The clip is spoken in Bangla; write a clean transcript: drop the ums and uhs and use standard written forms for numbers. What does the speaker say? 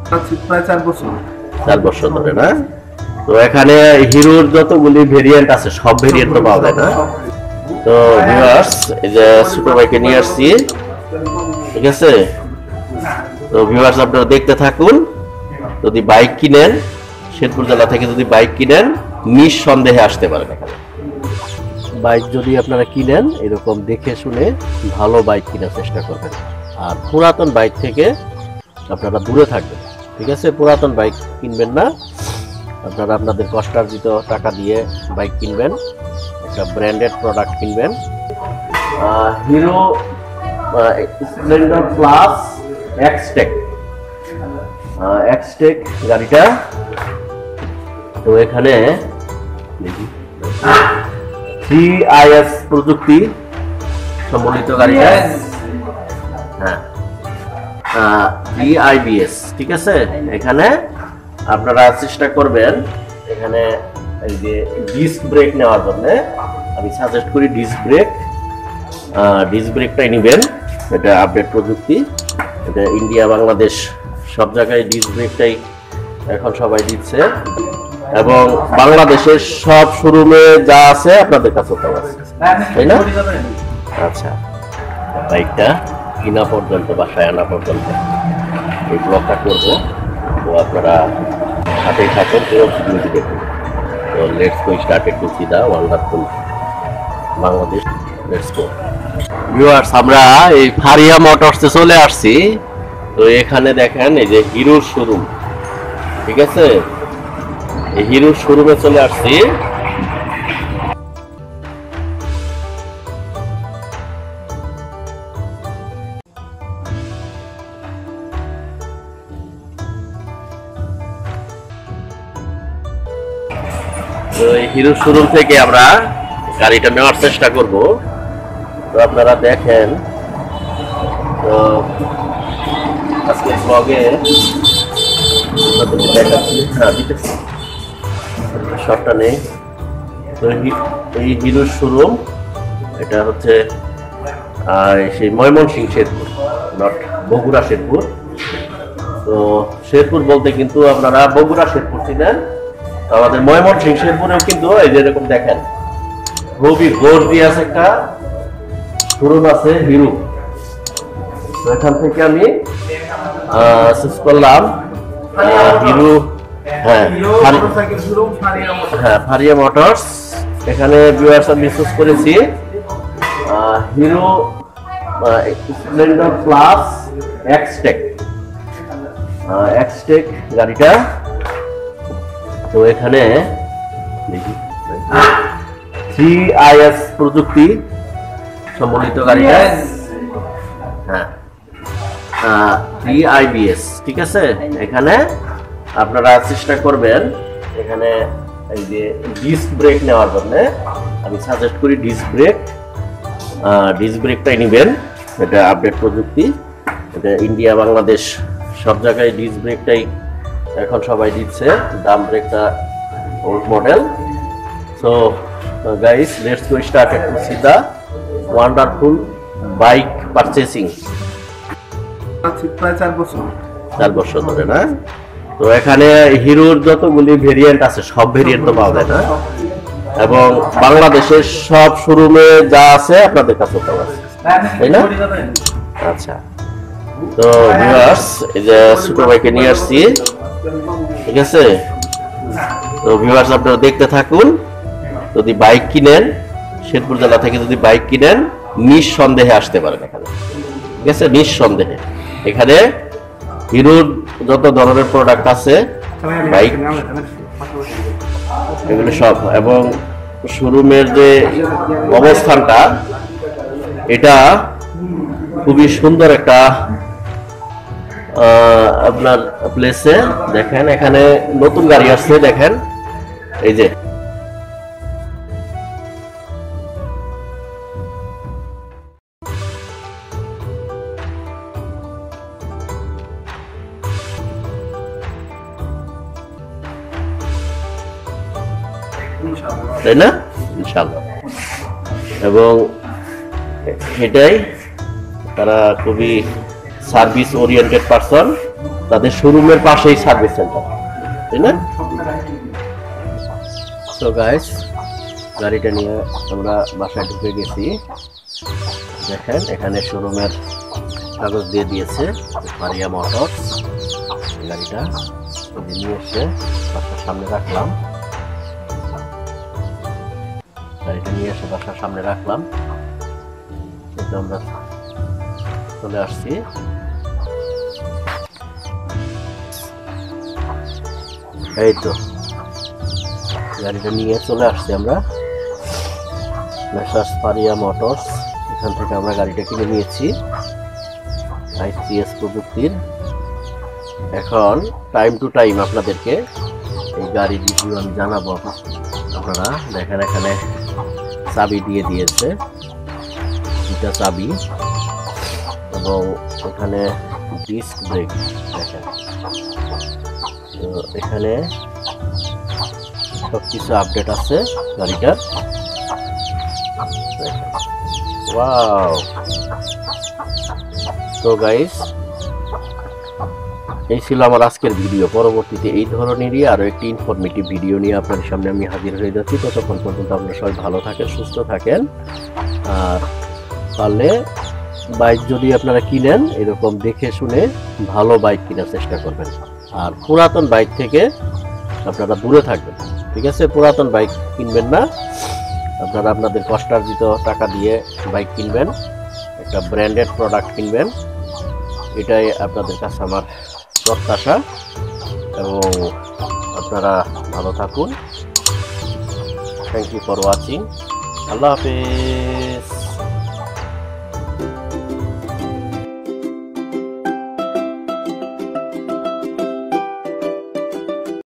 প্রায় 4 বছর। 4 বছর ধরে না? তো এখানে হিরোর যতগুলি ভেরিয়েন্ট আছে সব ভেরিয়েন্ট তো পাওয়া যায় না? তো ভিউয়ার্স, এই যে ছোট বাইকে নিয়ে আসছি, ঠিক আছে? তো ভিউয়ার্স, আপনারা দেখতে থাকুন। যদি বাইক কিনেন, শেরপুর জেলা থেকে যদি বাইক কিনেন, নিঃসন্দেহে আসতে পারেন এখানে। বাইক যদি আপনারা কিনেন, এরকম দেখে শুনে ভালো বাইক কেনার চেষ্টা করবেন। আর পুরাতন বাইক থেকে আপনারা দূরে থাকবেন, ঠিক আছে? পুরাতন বাইক কিনবেন না। আপনারা আপনাদের কষ্টার্জিত টাকা দিয়ে বাইক কিনবেন, একটা ব্র্যান্ডেড প্রোডাক্ট কিনবেন। হিরো স্প্লেন্ডার প্লাস এক্সটেক গাড়িটা। তো এখানে দেখি 3IS প্রযুক্তি সম্বলিত গাড়িটা। হ্যাঁ, 3IBS, ঠিক আছে? এখানে আপনারা চেষ্টা করবেন, এখানে এই যে ডিস্ক ব্রেক নেওয়ার জন্য আমি সাজেস্ট করি ডিস্ক ব্রেকটাই নেবেন। এটা আপডেট প্রযুক্তি, এটা ইন্ডিয়া বাংলাদেশ সব জায়গায় ডিস্ক ব্রেকটাই এখন সবাই দিচ্ছে, এবং বাংলাদেশের সব শোরুমে যা আছে আপনাদের কাছে তাও আছে, তাই না? আচ্ছা, বাইকটা কিনা পর্যন্ত, বাসায় আনা পর্যন্ত এই ব্লগটা করবো। তো আপনারা সাথেই থাকুন, পুরো ভিডিওটি দেখুন। তো let's go started to see the wonderful Bangladesh. Let's go viewers, আমরা এই ফারিয়া মোটরসে চলে আসছি। তো এখানে দেখেন, এই যে হিরোর শোরুম, ঠিক আছে? এই হিরোর শোরুমে চলে আসছি। তো এই হিরো শোরুম থেকে আমরা গাড়িটা নেওয়ার চেষ্টা করব। তো আপনারা দেখেন, তো আজকে ব্লগে দেখাচ্ছি, শর্টটা নেই। তো এই হিরো শোরুম, এটা হচ্ছে সেই ময়মনসিংহ শেরপুর, নট বগুড়া শেরপুর। তো শেরপুর বলতে কিন্তু আপনারা বগুড়া শেরপুর চিনেন, আমাদের ময়মনসিংহ শেরপুরেও কিন্তু এই যে এরকম দেখেন খুবই গর্জিয়াস একটা শোরুম আছে হিরো। তো এখান থেকে আমি চুজ করলাম হিরো, ফারিয়া মোটরস। এখানে ভিউয়ার্স আমি চুজ করেছি হিরো স্প্লেন্ডার প্লাস এক্সটেক গাড়িটা। তো এখানে দেখি 3IS প্রযুক্তি সম্বলিত গাড়িটা। হ্যাঁ, 3IBS, ঠিক আছে? এখানে আপনারা চেষ্টা করবেন, এখানে এই যে ডিস্ক ব্রেক নেওয়ার জন্য আমি সাজেস্ট করি ডিস্ক ব্রেকটাই নেবেন। এটা আপডেট প্রযুক্তি, এটা ইন্ডিয়া বাংলাদেশ সব জায়গায় ডিস্ক ব্রেকটাই এখন সবাই দিচ্ছে, দাম ব্রেকটা old model. So guys, let's go started to see the wonderful bike purchasing. প্রায় 4 বছর। 4 বছর ধরে না? তো এখানে হিরোর যতগুলি ভেরিয়েন্ট আছে সব ভেরিয়েন্ট তো পাওয়া যায় না? এবং বাংলাদেশের সব শোরুমে যা আছে আপনাদের কাছে তাও আছে, তাই না? আচ্ছা, তো ভিউয়ার্স, এই যে ছোট বাইকে নিয়ে আসছি, ঠিক আছে? তো ভিউয়ার্স, আপনারা দেখতে থাকুন। যদি বাইক কিনেন, শেরপুর জেলা থেকে যদি বাইক কিনেন, নিঃসন্দেহে আসতে পারেন এখানে, ঠিক আছে? নিঃসন্দেহে এখানে হিরোর যত ধরনের প্রোডাক্ট আছে বাইক, এগুলো সব, এবং শোরুমের যে অবস্থানটা, এটা খুবই সুন্দর একটা আপনার প্লেসে। দেখেন এখানে নতুন গাড়ি আসছে, দেখেন এই যে তাই না? ইনশাআল্লাহ। এবং এটাই, তারা খুবই সার্ভিস ওরিয়েন্টেড পারসন, তাদের শোরুমের পাশেই সার্ভিস সেন্টার, তাই না? তো গাইস, গাড়িটা নিয়ে আমরা বাসায় ঢুকে গেছি। দেখেন এখানে শোরুমের কাগজ দিয়ে দিয়েছে মারিয়া মোটরস। গাড়িটা নিয়ে এসে বাসার সামনে রাখলাম। গাড়িটা নিয়ে এসে বাসার সামনে রাখলাম। আমরা চলে আসছি। এই তো গাড়িটা নিয়ে চলে আসছি আমরা মেসার্স মারিয়া মোটরস। এখান থেকে আমরা গাড়িটা কিনে নিয়েছি ICS প্রযুক্তির। এখন টাইম টু টাইম আপনাদেরকে এই গাড়ির রিভিউ আমি জানাবো। আপনারা দেখেন এখানে চাবি দিয়ে দিয়েছে, দুটা চাবি, এবং এখানে ডিস্ক ব্রেক দেখেন। তো এখানে সবকিছু আপডেট আছে গাড়িটার। ওয়াও! তো গাইস, এই ছিল আমার আজকের ভিডিও। পরবর্তীতে এই ধরনেরই আরো একটি ইনফরমেটিভ ভিডিও নিয়ে আপনাদের সামনে আমি হাজির হয়ে যাচ্ছি। ততক্ষণ পর্যন্ত আপনারা সবাই ভালো থাকেন, সুস্থ থাকেন। আর পারলে বাইক যদি আপনারা কিনেন, এরকম দেখে শুনে ভালো বাইক কেনার চেষ্টা করবেন। আর পুরাতন বাইক থেকে আপনারা দূরে থাকবেন, ঠিক আছে? পুরাতন বাইক কিনবেন না, আপনারা আপনাদের কষ্টার্জিত টাকা দিয়ে বাইক কিনবেন, একটা ব্র্যান্ডেড প্রোডাক্ট কিনবেন। এটাই আপনাদের কাছে আমার প্রত্যাশা। এবং আপনারা ভালো থাকুন। Thank you for watching. আল্লাহ হাফেজ।